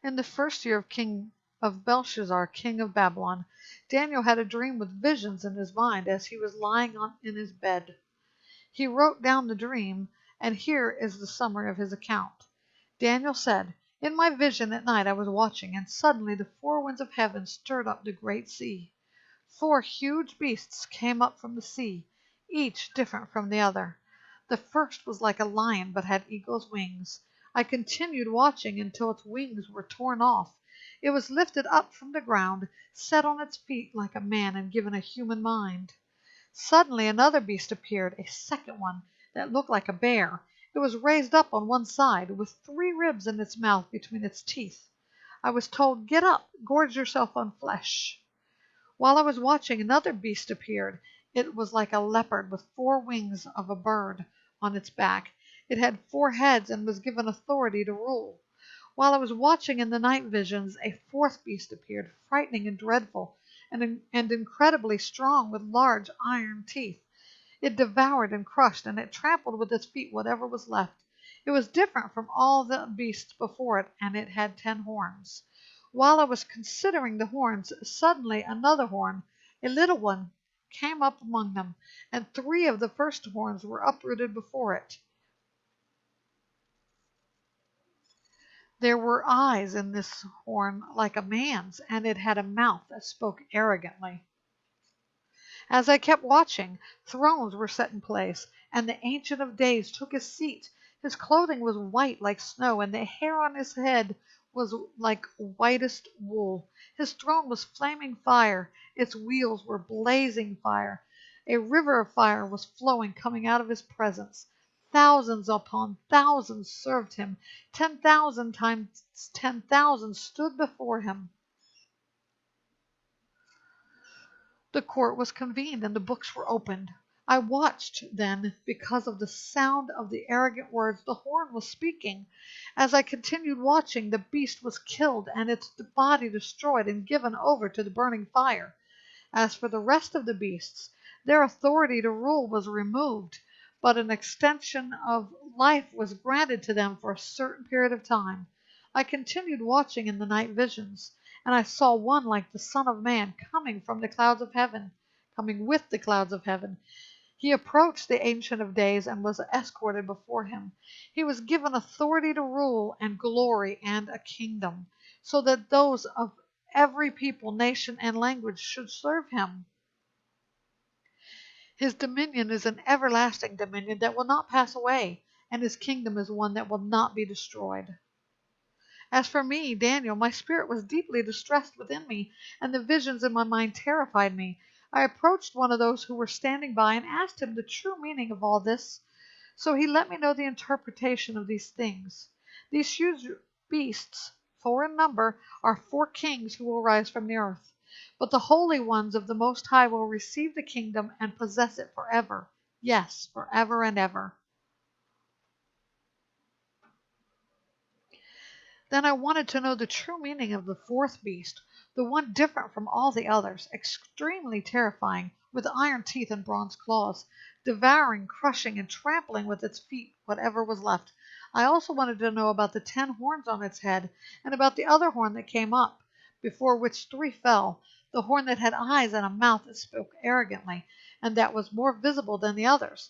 In the first year of Belshazzar, king of Babylon, Daniel had a dream with visions in his mind as he was lying in his bed. He wrote down the dream, and here is the summary of his account. Daniel said, "In my vision at night I was watching, and suddenly the four winds of heaven stirred up the great sea. Four huge beasts came up from the sea, each different from the other. The first was like a lion, but had eagle's wings. I continued watching until its wings were torn off. It was lifted up from the ground, set on its feet like a man, and given a human mind. Suddenly another beast appeared, a second one, that looked like a bear. It was raised up on one side, with 3 ribs in its mouth between its teeth. I was told, 'Get up, gorge yourself on flesh.' While I was watching, another beast appeared. It was like a leopard, with 4 wings of a bird on its back. It had 4 heads and was given authority to rule. While I was watching in the night visions, a 4th beast appeared, frightening and dreadful, and incredibly strong, with large iron teeth. It devoured and crushed, and it trampled with its feet whatever was left. It was different from all the beasts before it, and it had 10 horns. While I was considering the horns, suddenly another horn, a little one, came up among them, and 3 of the first horns were uprooted before it. There were eyes in this horn like a man's, and it had a mouth that spoke arrogantly. As I kept watching, thrones were set in place, and the Ancient of Days took his seat. His clothing was white like snow, and the hair on his head was like whitest wool. His throne was flaming fire. Its wheels were blazing fire. A river of fire was flowing, coming out of his presence. Thousands upon thousands served him. 10,000 times 10,000 stood before him. The court was convened, and the books were opened. I watched then, because of the sound of the arrogant words the horn was speaking. As I continued watching, the beast was killed, and its body destroyed and given over to the burning fire. As for the rest of the beasts, their authority to rule was removed, but an extension of life was granted to them for a certain period of time. I continued watching in the night visions, and I saw one like the Son of Man coming with the clouds of heaven. He approached the Ancient of Days and was escorted before him. He was given authority to rule and glory and a kingdom, so that those of every people, nation, and language should serve him. His dominion is an everlasting dominion that will not pass away, and his kingdom is one that will not be destroyed. As for me, Daniel, my spirit was deeply distressed within me, and the visions in my mind terrified me. I approached one of those who were standing by and asked him the true meaning of all this. So he let me know the interpretation of these things. These huge beasts, 4 in number, are 4 kings who will rise from the earth. But the holy ones of the Most High will receive the kingdom and possess it forever. Yes, forever and ever. Then I wanted to know the true meaning of the 4th beast, the one different from all the others, extremely terrifying, with iron teeth and bronze claws, devouring, crushing, and trampling with its feet whatever was left. I also wanted to know about the 10 horns on its head, and about the other horn that came up, before which 3 fell, the horn that had eyes and a mouth that spoke arrogantly, and that was more visible than the others.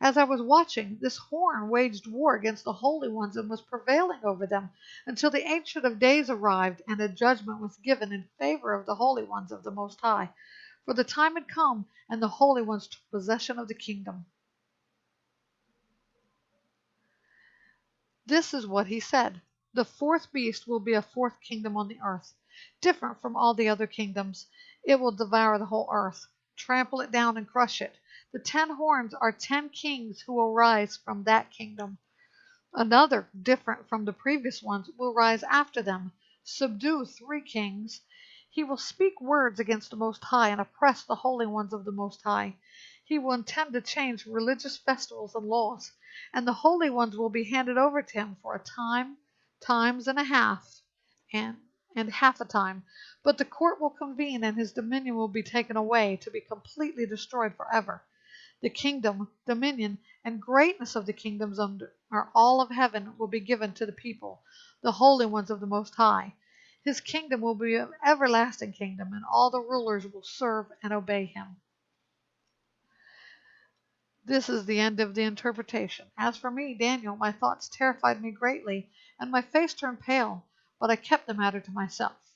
As I was watching, this horn waged war against the holy ones and was prevailing over them until the Ancient of Days arrived, and a judgment was given in favor of the holy ones of the Most High. For the time had come, and the holy ones took possession of the kingdom. This is what he said. The 4th beast will be a 4th kingdom on the earth, different from all the other kingdoms. It will devour the whole earth, trample it down, and crush it. The 10 horns are 10 kings who will rise from that kingdom. Another, different from the previous ones, will rise after them, subdue 3 kings. He will speak words against the Most High and oppress the holy ones of the Most High. He will intend to change religious festivals and laws, and the holy ones will be handed over to him for a time, times and a half, and half a time. But the court will convene, and his dominion will be taken away, to be completely destroyed forever. The kingdom, dominion, and greatness of the kingdoms under all of heaven will be given to the people. the holy ones of the Most High. His kingdom will be an everlasting kingdom, and all the rulers will serve and obey him. This is the end of the interpretation. As for me, Daniel, my thoughts terrified me greatly, and my face turned pale, but I kept the matter to myself.